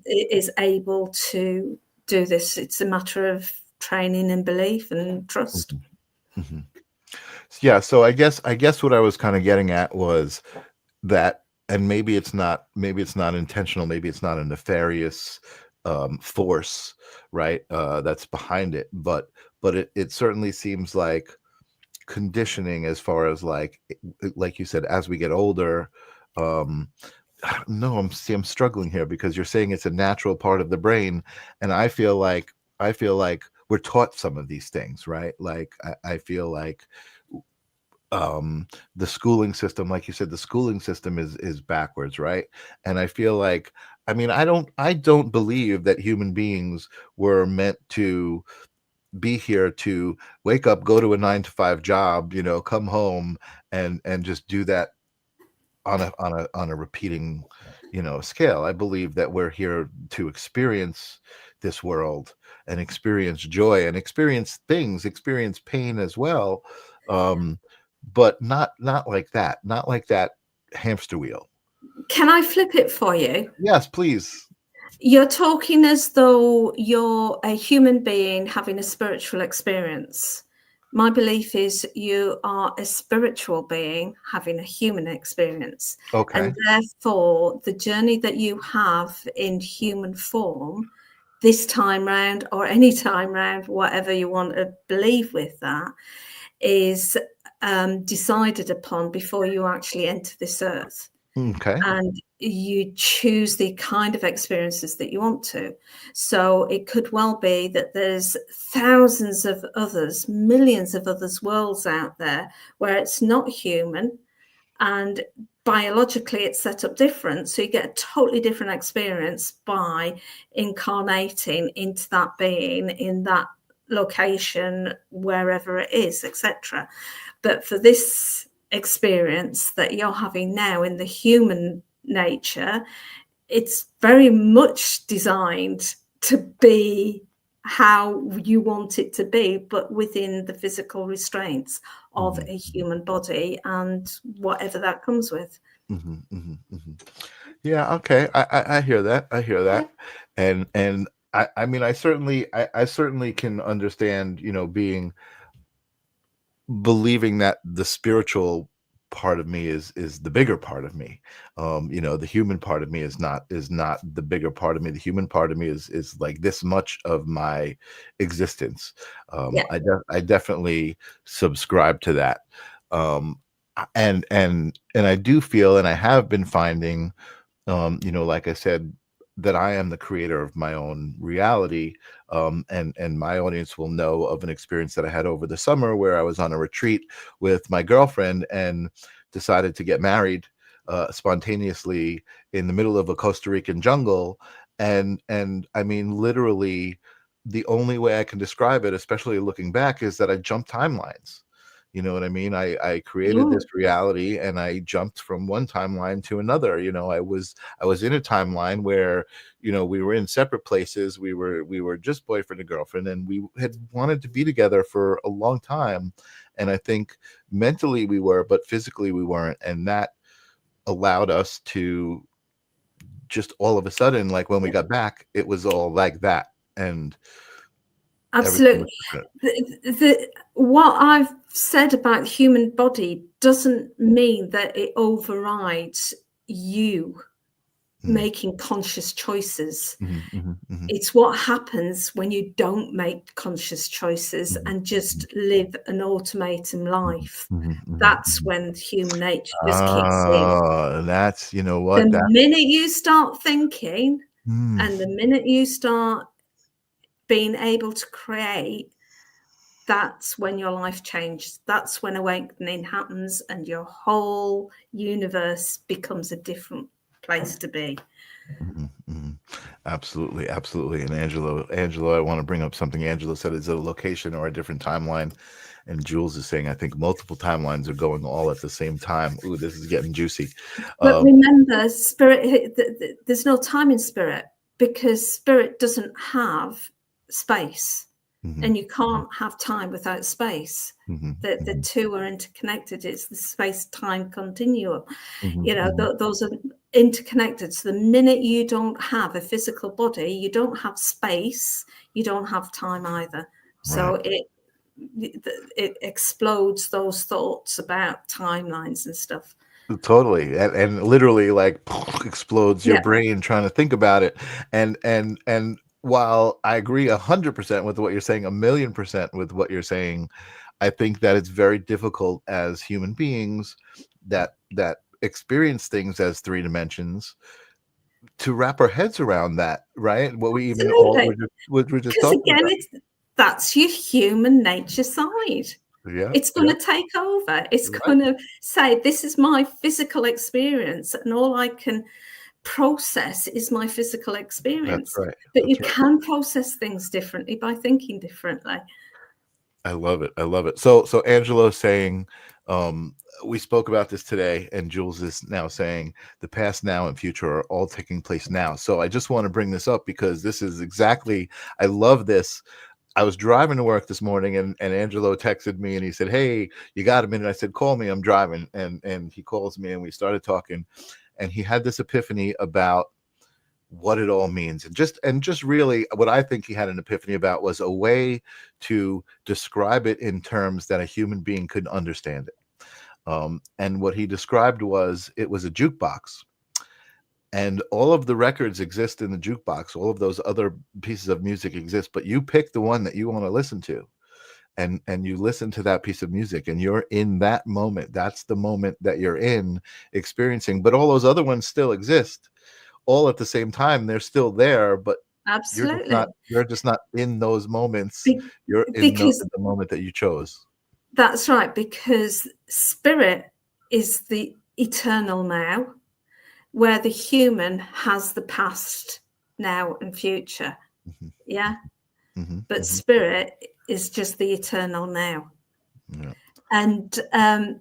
is able to do this. It's a matter of training and belief and trust.
Mhm, mhm. Yeah, so I guess what I was kind of getting at was that, and maybe it's not intentional, maybe it's not a nefarious force, right, that's behind it, but it certainly seems like conditioning, as far as like you said, as we get older. um no, I'm struggling here, because you're saying it's a natural part of the brain, and I feel like we're taught some of these things, right? Like I feel like the schooling system, like you said, the schooling system is backwards, right? And I feel like, I don't believe that human beings were meant to be here to wake up, go to a 9 to 5 job, come home and just do that on a repeating, scale. I believe that we're here to experience this world, and experience joy, and experience pain as well. Um, but not like that, not like that hamster wheel.
Can I flip it for you?
Yes, please.
You're talking as though you're a human being having a spiritual experience. My belief is you are a spiritual being having a human experience.
Okay.
And therefore, the journey that you have in human form this time round, or any time round, whatever you want to believe with that, is decided upon before you actually enter this earth,
Okay.
and you choose the kind of experiences that you want to. So it could well be that there's thousands of others, millions of others worlds out there where it's not human, and biologically it's set up different. So you get a totally different experience by incarnating into that being in that location, wherever it is, etc. But for this experience that you're having now in the human nature, it's very much designed to be how you want it to be, but within the physical restraints of a human body and whatever that comes with.
Yeah, okay. I hear that. I hear that. And I mean, I certainly can understand, believing that the spiritual part of me is the bigger part of me. The human part of me is not the bigger part of me. The human part of me is like this much of my existence.
Yeah.
I definitely subscribe to that. And I do feel, and I have been finding, like I said, that I am the creator of my own reality. And my audience will know of an experience that I had over the summer where I was on a retreat with my girlfriend and decided to get married spontaneously in the middle of a Costa Rican jungle. And I mean, literally, the only way I can describe it, especially looking back, is that I jumped timelines. You know what I mean? I created this reality and I jumped from one timeline to another. I was in a timeline where, we were in separate places. We were just boyfriend and girlfriend, and we had wanted to be together for a long time. And I think mentally we were, but physically we weren't. And that allowed us to just all of a sudden, like when we got back, it was all like that. And
absolutely. What I've said about the human body doesn't mean that it overrides you making conscious choices. It's what happens when you don't make conscious choices and just live an automaton life. That's when human nature just kicks in.
That's, you know what?
The minute you start thinking and the minute you start being able to create, that's when your life changes. That's when awakening happens and your whole universe becomes a different place to be.
Absolutely. And Angelo, I want to bring up something Angelo said. Is it a location or a different timeline? And Jules is saying, I think multiple timelines are going all at the same time. Ooh, this is getting juicy.
But remember, spirit, there's no time in spirit, because spirit doesn't have space. And you can't have time without space. The two are interconnected. It's the space-time continuum. Those are interconnected. So the minute you don't have a physical body, you don't have space, you don't have time either. So it explodes those thoughts about timelines and stuff.
Totally. And literally, like, explodes your brain trying to think about it. And while I agree 100% with what you're saying, 1,000,000% with what you're saying, I think that it's very difficult as human beings that experience things as 3 dimensions to wrap our heads around that, right? What we even we're just talking
again,
about.
That's your human nature side. It's going to take over. It's going to say, this is my physical experience, and all I can process is my physical experience.
That's right.
But you can process things differently by thinking differently.
I love it. So Angelo's saying, we spoke about this today, and Jules is now saying the past, now, and future are all taking place now. So I just want to bring this up because this is exactly, I love this. I was driving to work this morning, and Angelo texted me and he said, "Hey, you got a minute?" I said, "Call me, I'm driving." And he calls me and we started talking, and he had this epiphany about what it all means. And just really what I think he had an epiphany about was a way to describe it in terms that a human being could understand it. And what he described was, it was a jukebox. And all of the records exist in the jukebox. All of those other pieces of music exist, but you pick the one that you want to listen to, and you listen to that piece of music, and you're in that moment. That's the moment that you're in experiencing. But all those other ones still exist, all at the same time. They're still there, but
absolutely,
you're just not in those moments. You're in the moment that you chose.
That's right, because spirit is the eternal now, where the human has the past, now, and future. But spirit is just the eternal now. And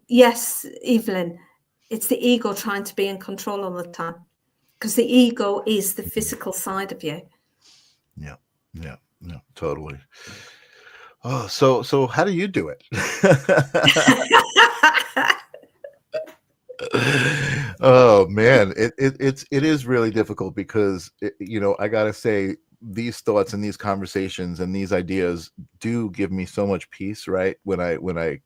yes, Evelyn, it's the ego trying to be in control all the time, because the ego is the physical side of you.
Yeah, totally. Oh, so how do you do it? Oh man, it is really difficult because I gotta say these thoughts and these conversations and these ideas do give me so much peace, right? When I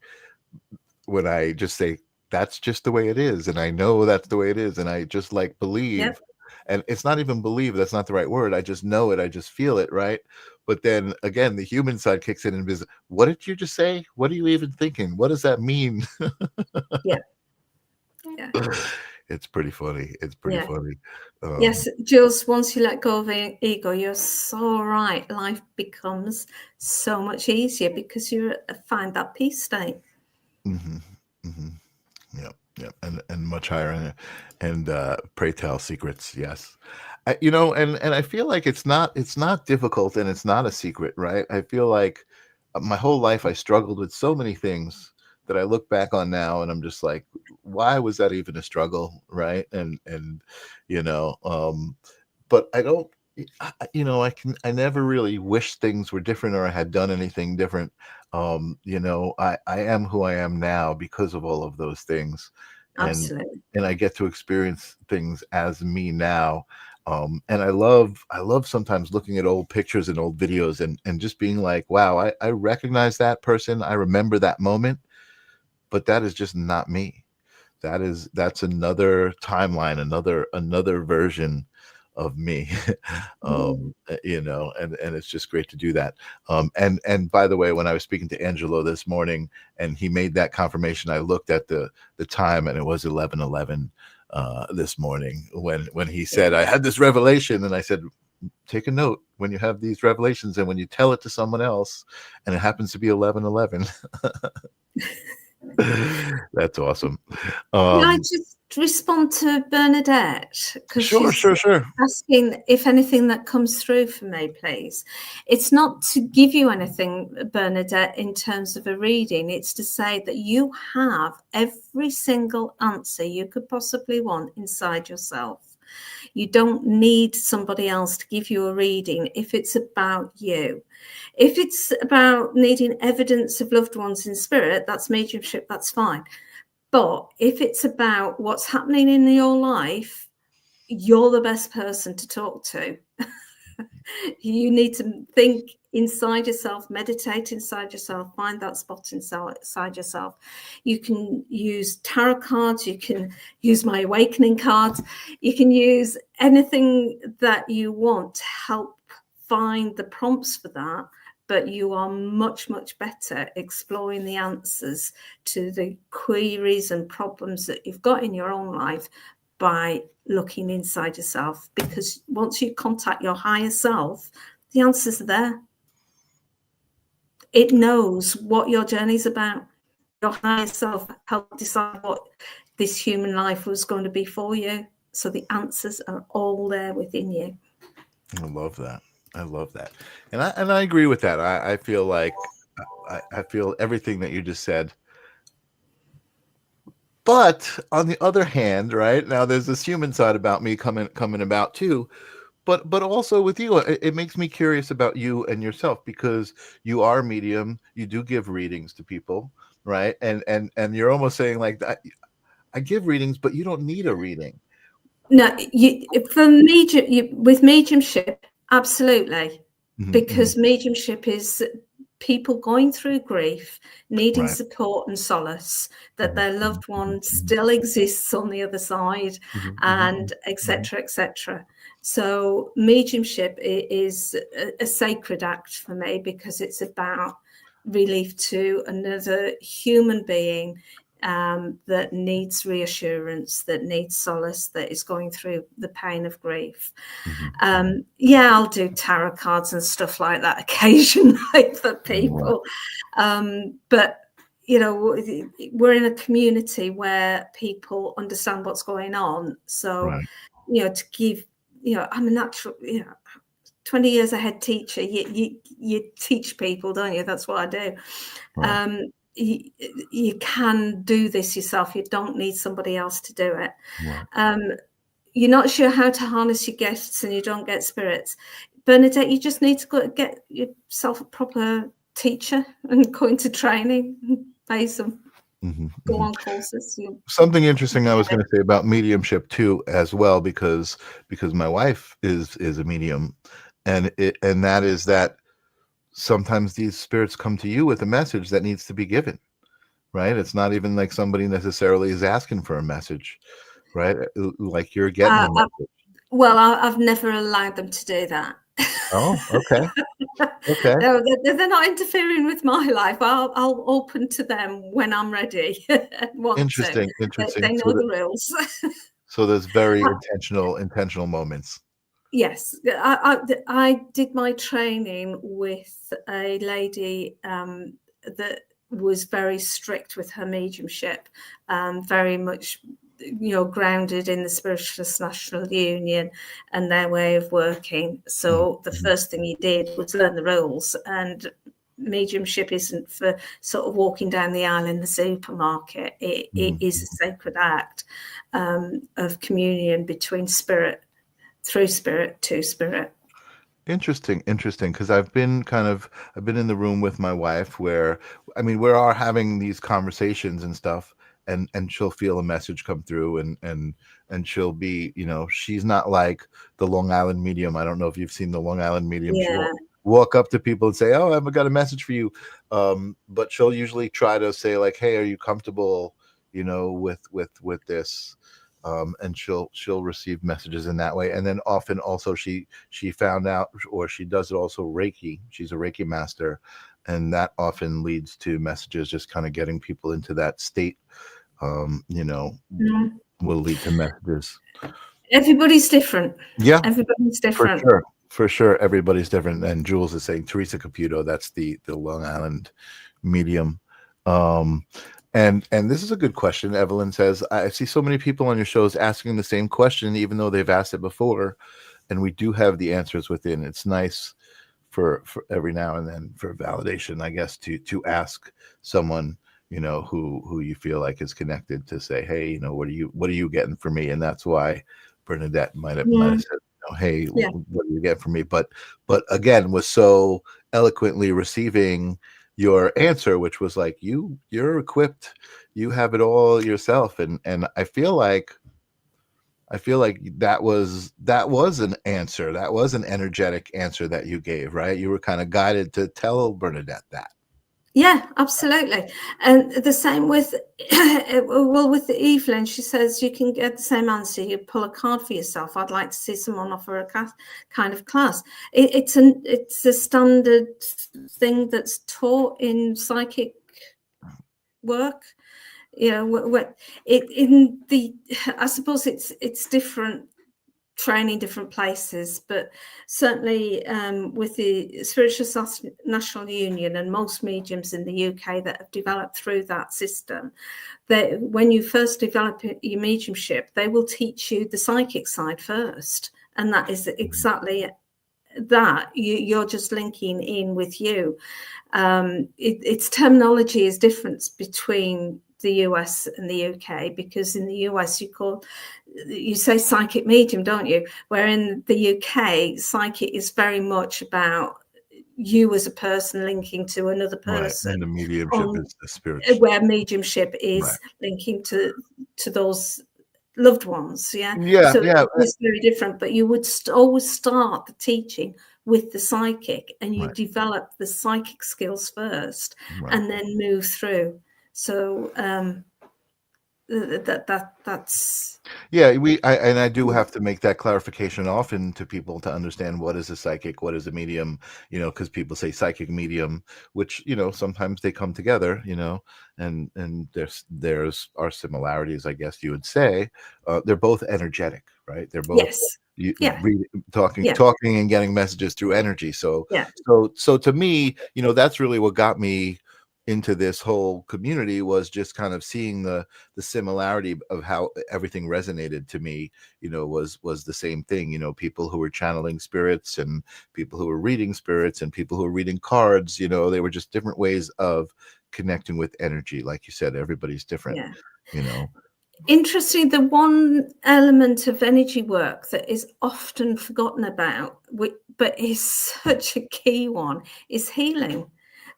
just say that's just the way it is, and I know that's the way it is, and I just like
Yep.
believe, and it's not even believe, that's not the right word. I just know it, I just feel it, right? But then again, the human side kicks in and is, what did you just say? What are you even thinking? What does that mean?
Yeah. Yeah.
It's pretty funny. It's pretty
Yeah.
funny.
Yes, Jules, once you let go of ego, you're so right. Life becomes so much easier because you find that peace state.
Mhm, mhm. Yep, and much higher, and pray tell secrets, yes. And I feel like it's not difficult, and it's not a secret, right? I feel like my whole life I struggled with so many things that I look back on now, and I'm just like, why was that even a struggle, right? And you know, but I don't. I never really wish things were different or I had done anything different. I am who I am now because of all of those things, and
Absolutely.
I get to experience things as me now. And I love sometimes looking at old pictures and old videos and just being like, wow, I recognize that person. I remember that moment, but that is just not me. That's another timeline, another version of me. And it's just great to do that. And by the way, when I was speaking to Angelo this morning and he made that confirmation, I looked at the time and it was 11:11 this morning when he said, I had this revelation, and I said, take a note when you have these revelations and when you tell it to someone else and it happens to be 11:11. That's awesome.
Can I
Um,
just respond to Bernadette? Because
sure,
she's
sure, sure.
asking if anything that comes through for me, please. It's not to give you anything, Bernadette, in terms of a reading. It's to say that you have every single answer you could possibly want inside yourself. You don't need somebody else to give you a reading if it's about you. If it's about needing evidence of loved ones in spirit, that's mediumship, that's fine. But if it's about what's happening in your life, you're the best person to talk to. You need to think inside yourself, meditate inside yourself, find that spot inside yourself. You can use tarot cards, you can use my awakening cards, you can use anything that you want to help find the prompts for that. But you are much, much better exploring the answers to the queries and problems that you've got in your own life by looking inside yourself, because once you contact your higher self, the answers are there. It knows what your journey's about. Your higher self helped decide what this human life was going to be for you. So the answers are all there within you.
I love that. I love that. And I agree with that. I feel like I feel everything that you just said. But on the other hand, right now, there's this human side about me coming about too. But also with you, it makes me curious about you and yourself because you are a medium. You do give readings to people, right? And you're almost saying like, I give readings, but you don't need a reading.
No, with mediumship, absolutely, because mediumship is people going through grief, needing
Right.
support and solace, that their
Mhm,
loved one
mhm,
still exists on the other side,
mhm,
and
mhm.
etc. etc. So mediumship is a sacred act for me because it's about relief to another human being that needs reassurance, that needs solace, that is going through the pain of grief. Yeah, I'll do tarot cards and stuff like that occasionally for people. But, we're in a community where people understand what's going on. So,
Right.
to give, I'm a natural, 20 years ahead teacher, you teach people, don't you? That's what I do.
Right.
You can do this yourself. You don't need somebody else to do it.
Right.
You're not sure how to harness your gifts and you don't get spirits. Bernadette, you just need to go get yourself a proper teacher and go into training, pay some, go on courses.
Something interesting I was going to say about mediumship too, as well, because my wife is a medium, and that is that sometimes these spirits come to you with a message that needs to be given, right? It's not even like somebody necessarily is asking for a message, right? Like you're getting a message.
Well, I've never allowed them to do that.
Oh, okay. Okay.
No, they're not interfering with my life. I'll open to them when I'm ready.
Interesting.
They know the rules.
So there's very intentional moments.
Yes, I did my training with a lady that was very strict with her mediumship, very much, grounded in the Spiritualist National Union and their way of working. So the first thing you did was learn the rules, and mediumship isn't for sort of walking down the aisle in the supermarket. It is a sacred act of communion between spirit, through spirit to spirit.
Interesting, because I've been in the room with my wife where, I mean, we are having these conversations and stuff, and she'll feel a message come through, and she'll be, she's not like the Long Island medium. I don't know if you've seen the Long Island medium.
Yeah.
She'll walk up to people and say, "Oh, I've got a message for you," but she'll usually try to say like, "Hey, are you comfortable, with this?" And she'll receive messages in that way. And then often also she found out, or she does it also Reiki. She's a Reiki master, and that often leads to messages, just kind of getting people into that state, will lead to messages.
Everybody's different.
Yeah,
everybody's different.
For sure, everybody's different. And Jules is saying Teresa Caputo, that's the Long Island medium. And this is a good question. Evelyn says, I see so many people on your shows asking the same question, even though they've asked it before, and we do have the answers within. It's nice for every now and then for validation, I guess, to ask someone, who you feel like is connected, to say, hey, what are you getting for me? And that's why Bernadette might have said, hey, what do you get from me? But again, was so eloquently receiving your answer, which was like, you're equipped, you have it all yourself. And I feel like that was an answer. That was an energetic answer that you gave, right? You were kind of guided to tell Bernadette that.
Yeah, absolutely. And the same with, with Evelyn, she says you can get the same answer. You pull a card for yourself. I'd like to see someone offer a kind of class. It's a standard thing that's taught in psychic work. I suppose it's different training, different places, but certainly with the Spiritualist National Union and most mediums in the UK that have developed through that system, that when you first develop your mediumship, they will teach you the psychic side first, and that is exactly that. You're just linking in with you. Its terminology is different between the US and the UK, because in the US you say psychic medium, don't you? Where in the UK, psychic is very much about you as a person linking to another person.
Right. And the mediumship is the spiritual.
Where mediumship is linking to those loved ones. So it's very different, but you would always start the teaching with the psychic, and you develop the psychic skills first, and then move through. So that's
I do have to make that clarification often to people to understand what is a psychic, what is a medium, because people say psychic medium, which sometimes they come together, and there's our similarities, I guess you would say. They're both energetic, right? They're both talking and getting messages through energy. So to me, that's really what got me into this whole community, was just kind of seeing the similarity of how everything resonated to me, was the same thing, people who were channeling spirits, and people who were reading spirits, and people who were reading cards, they were just different ways of connecting with energy. Like you said, everybody's different,
Interesting, the one element of energy work that is often forgotten about, but is such a key one, is healing.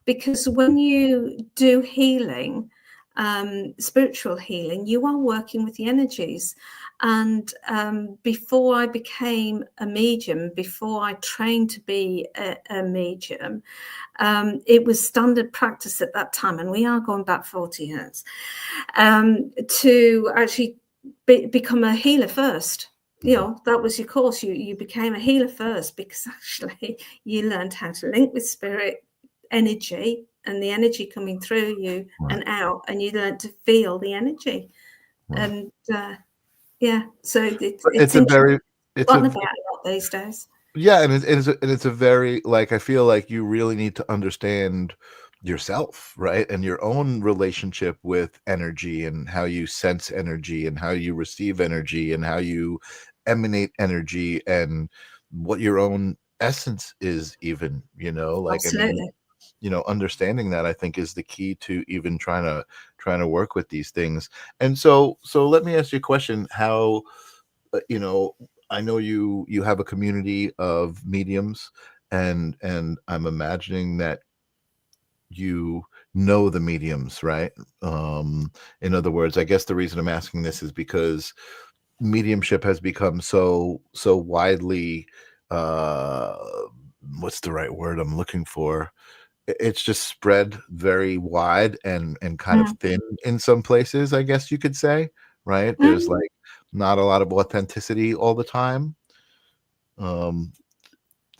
Because when you do healing, spiritual healing, you are working with the energies. And before I became a medium, before I trained to be a medium, it was standard practice at that time, and we are going back 40 years, to actually become a healer first. You know, that was your course. You became a healer first, because actually you learned how to link with spirit energy and the energy coming through you and out, and you learned to feel the energy. And yeah, so it's
a very,
forgotten about a lot these days.
Yeah, and it's a very, like, I feel like you really need to understand yourself, right? And your own relationship with energy, and how you sense energy, and how you receive energy, and how you emanate energy, and what your own essence is, even, like, I mean,
Absolutely.
understanding that, I think, is the key to even trying to work with these things. And so let me ask you a question. How, I know you have a community of mediums, and I'm imagining that you know the mediums, right? In other words, I guess the reason I'm asking this is because mediumship has become so widely, uh what's the right word I'm looking for? It's just spread very wide, and kind of
Mm.
thin in some places, I guess you could say, right? There's,
Mm.
like, not a lot of authenticity all the time. um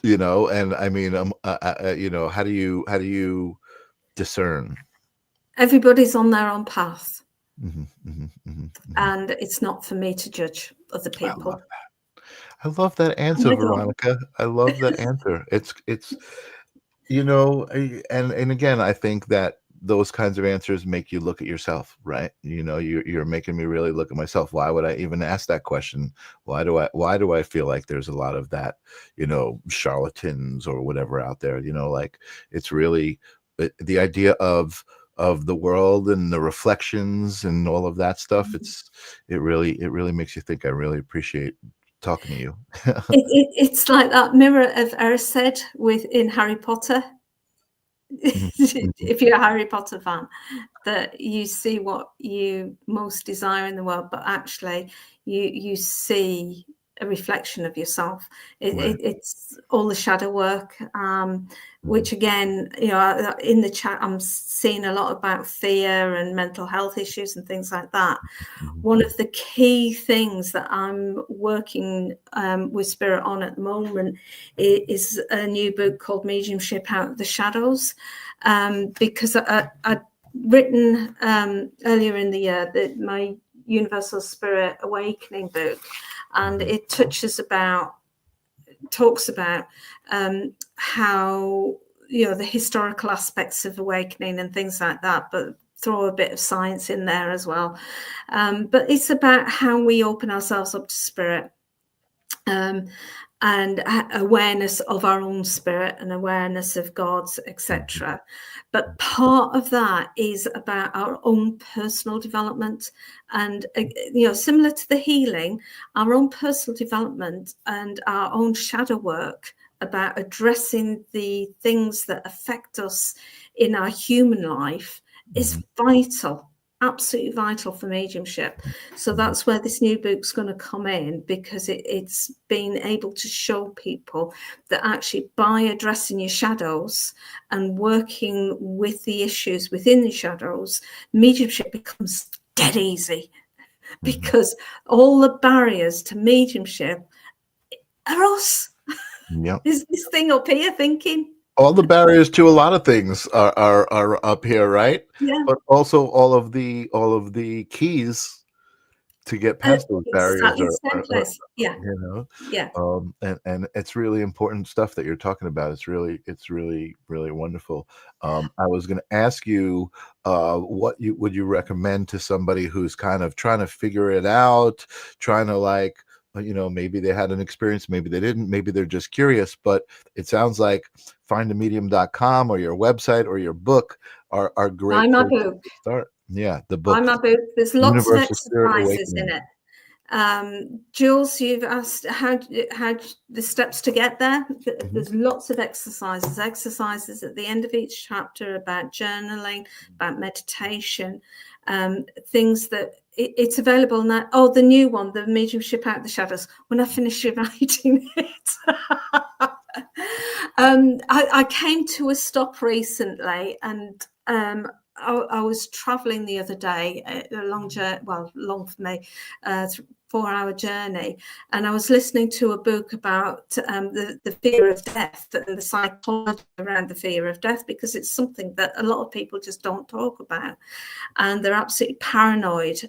and I mean, how do you discern?
Everybody's on their own path,
Mhm.
and it's not for me to judge other
I love
people.
I love that
And
answer,
I don't.
Veronica. I love that answer. It's and again, I think that those kinds of answers make you look at yourself, right? You're making me really look at myself. Why would I even ask that question? Why do I feel like there's a lot of that, charlatans or whatever out there? Like, it's really the idea of the world and the reflections and all of that stuff. It really makes you think. I really appreciate talking to you.
It's like that mirror of Erised in Harry Potter.
Mhm, mhm,
If you're a Harry Potter fan, that you see what you most desire in the world, but actually you see a reflection of yourself.
right.
It's all the shadow work,
Mhm,
which again, in the chat, I'm seeing a lot about fear and mental health issues and things like that.
mhm,
One of the key things that I'm working with Spirit on at the moment is a new book called Mediumship Out of the Shadows, because I'd written earlier in the year that my Universal Spirit Awakening book, and it talks about how the historical aspects of awakening and things like that, but throw a bit of science in there as well. But it's about how we open ourselves up to spirit, and awareness of our own spirit and awareness of God's, etc. But part of that is about our own personal development, and similar to the healing, our own personal development and our own shadow work about addressing the things that affect us in our human life is
mhm,
vital, absolutely vital for mediumship. So that's where this new book's going to come in, because it's been able to show people that actually by addressing your shadows and working with the issues within the shadows, mediumship becomes dead easy,
mhm.
because all the barriers to mediumship are us.
Yep.
Is this thing up here thinking?
All the barriers to a lot of things are up here, right?
Yeah,
But also all of the keys to get past those barriers
exactly the same
are
place. Yeah,
you know,
yeah.
and it's really important stuff that you're talking about. It's really really wonderful. I was going to ask you, what would you recommend to somebody who's kind of trying to figure it out, trying to, like, maybe they had an experience, maybe they didn't, maybe they're just curious, but it sounds like findamedium.com or your website or your book are
Buy
great
my
places
book.
to start. Yeah, the
Buy
book,
my book. There's lots of
Universal Spirit
exercises in
Awakening.
it. Jules, you've asked how the steps to get there. There's lots of exercises at the end of each chapter about journaling, about meditation, things that it's available now. Oh, the new one, the Mediumship Out of the Shadows. When I finish writing it, I came to a stop recently, and I was traveling the other day, a long journey, well, long for me, 4-hour journey, and I was listening to a book about the fear of death and the psychology around the fear of death, because it's something that a lot of people just don't talk about, and they're absolutely paranoid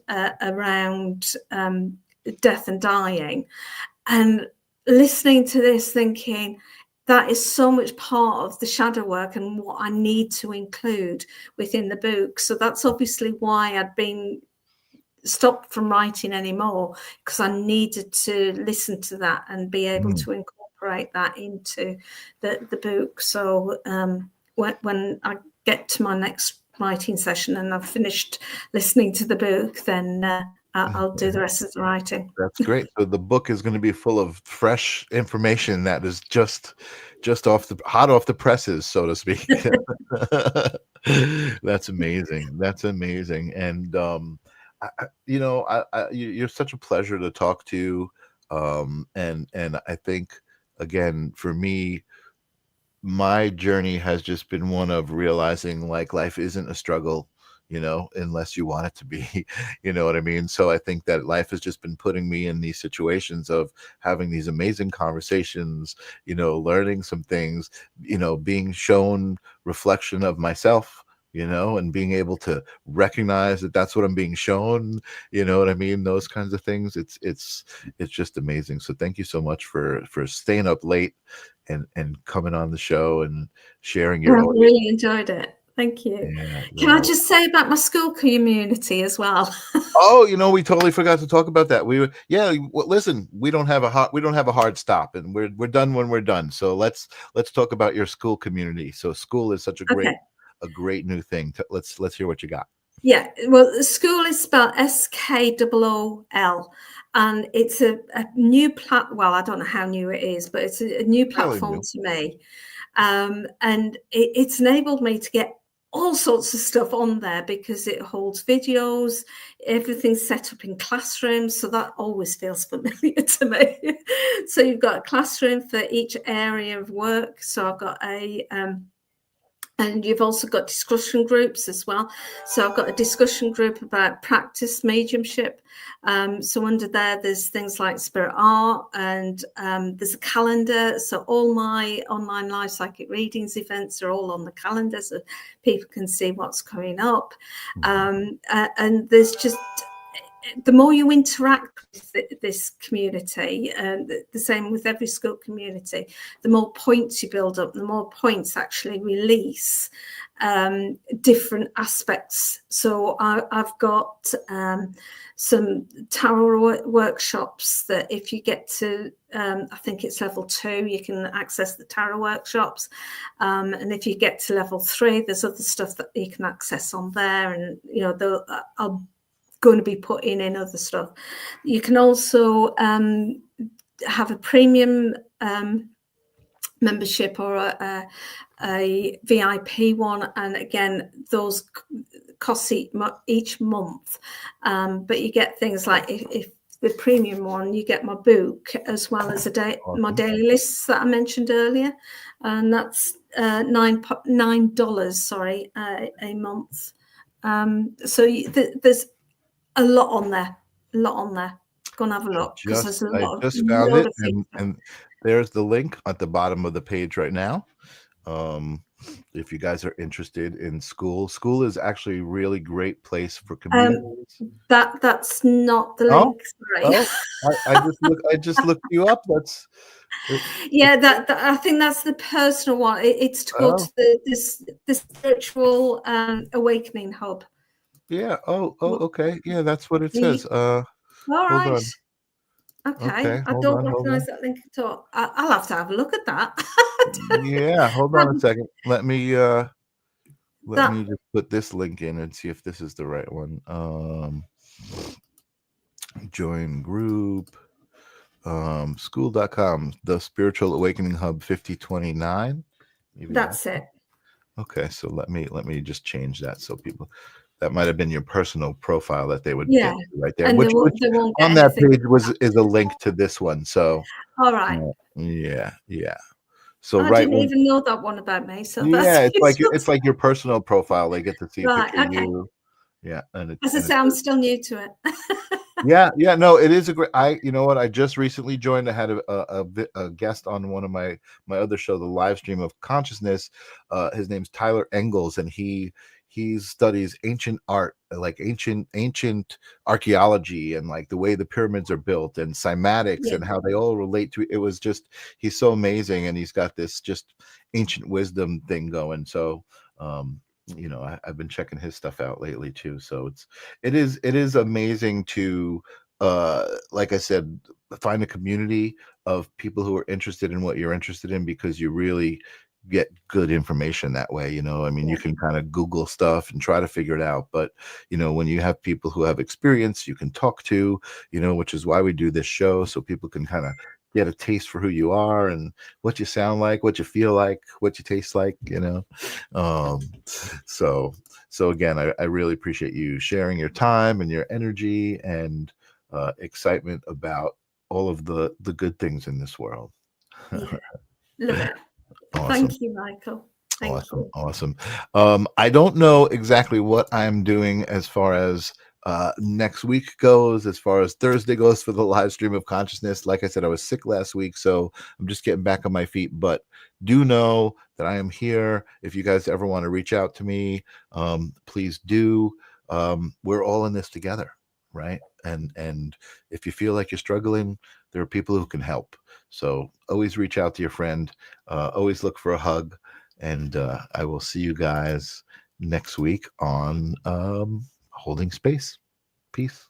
around death and dying. And listening to this, thinking, that is so much part of the shadow work and what I need to include within the book. So that's obviously why I'd been stopped from writing anymore, because I needed to listen to that and be able to incorporate that into the book. So when I get to my next writing session and I've finished listening to the book, then I'll do the rest of the writing.
That's great. So the book is going to be full of fresh information that is just hot off the presses, so to speak. That's amazing. That's amazing. And you're such a pleasure to talk to. And I think, again, for me, my journey has just been one of realizing, like, life isn't a struggle, unless you want it to be. You know what I mean? So I think that life has just been putting me in these situations of having these amazing conversations, learning some things, being shown reflection of myself, and being able to recognize that that's what I'm being shown. You know what I mean? Those kinds of things. It's just amazing. So thank you so much for staying up late and coming on the show and sharing your
I really enjoyed it. Thank you.
Yeah,
Can I just say about my Skool community as well?
Oh, we totally forgot to talk about that. Listen, we don't have a hard stop, and we're done when we're done. So let's talk about your Skool community. So Skool is such a great new thing. Let's hear what you got.
Yeah, well, Skool is spelled Skool, and it's a new well, I don't know how new it is, but it's a new platform to me, and it's enabled me to get all sorts of stuff on there, because it holds videos, everything's set up in classrooms, so that always feels familiar to me. So you've got a classroom for each area of work. So I've got and you've also got discussion groups as well. So I've got a discussion group about practice mediumship. So under there's things like spirit art, and there's a calendar. So all my online live psychic readings events are all on the calendar, so people can see what's coming up. And there's just, the more you interact with this community, and the same with every Skool community, the more points you build up, the more points actually release different aspects. So I've got some tarot workshops that if you get to, I think it's level 2, you can access the tarot workshops. And if you get to level 3, there's other stuff that you can access on there. And, I'll going to be putting in other stuff. You can also have a premium membership, or a VIP one, and again, those costs each month, but you get things like, if the premium one, you get my book as well as my daily lists that I mentioned earlier, and that's $9 sorry, a month. So there's a lot on there. Go and have a look, because there's a lot.
I just found it, and there's the link at the bottom of the page right now. If you guys are interested in Skool, Skool is actually a really great place for communities.
That's not the link. Sorry.
I just looked you up.
Yeah, that I think that's the personal one. It's to go to the spiritual awakening hub.
Yeah. Okay. Yeah, that's what it says.
All right.
Hold on.
Okay. I don't recognize that link at all. I'll have to have a look at that.
Yeah, hold on a second. Let me let me just put this link in and see if this is the right one. Join group. Skool.com, the Spiritual Awakening Hub 5029. Maybe
that's it.
Okay, so let me just change that so people, that might have been your personal profile that they would get right there.
And
Which
they won't
on that page is a link to this one. So
all right.
Yeah. So
I didn't even know that one about me. So
yeah, it's like your personal profile. They get to see a picture of you. Yeah, and
I'm still new to it.
yeah, no, it is a great. You know what? I just recently joined. I had a guest on one of my other show, the live stream of consciousness. His name's Tyler Engels, and he studies ancient art, like ancient archaeology, and like the way the pyramids are built, and cymatics, and how they all relate to. It was just, he's so amazing, and he's got this just ancient wisdom thing going. So I've been checking his stuff out lately too. So it is amazing to like I said, find a community of people who are interested in what you're interested in, because you really get good information that way. I mean, you can kind of Google stuff and try to figure it out, but when you have people who have experience you can talk to, which is why we do this show, so people can kind of get a taste for who you are and what you sound like, what you feel like, what you taste like, so again, I really appreciate you sharing your time and your energy and excitement about all of the good things in this world.
Love it.
Awesome.
Thank you, Michael.
Awesome. I don't know exactly what I'm doing as far as next week goes, as far as Thursday goes for the live stream of consciousness. Like I said, I was sick last week, so I'm just getting back on my feet, but do know that I am here. If you guys ever want to reach out to me, please do. We're all in this together, right? And if you feel like you're struggling, there are people who can help. So always reach out to your friend, always look for a hug, and I will see you guys next week on Holding Space. Peace.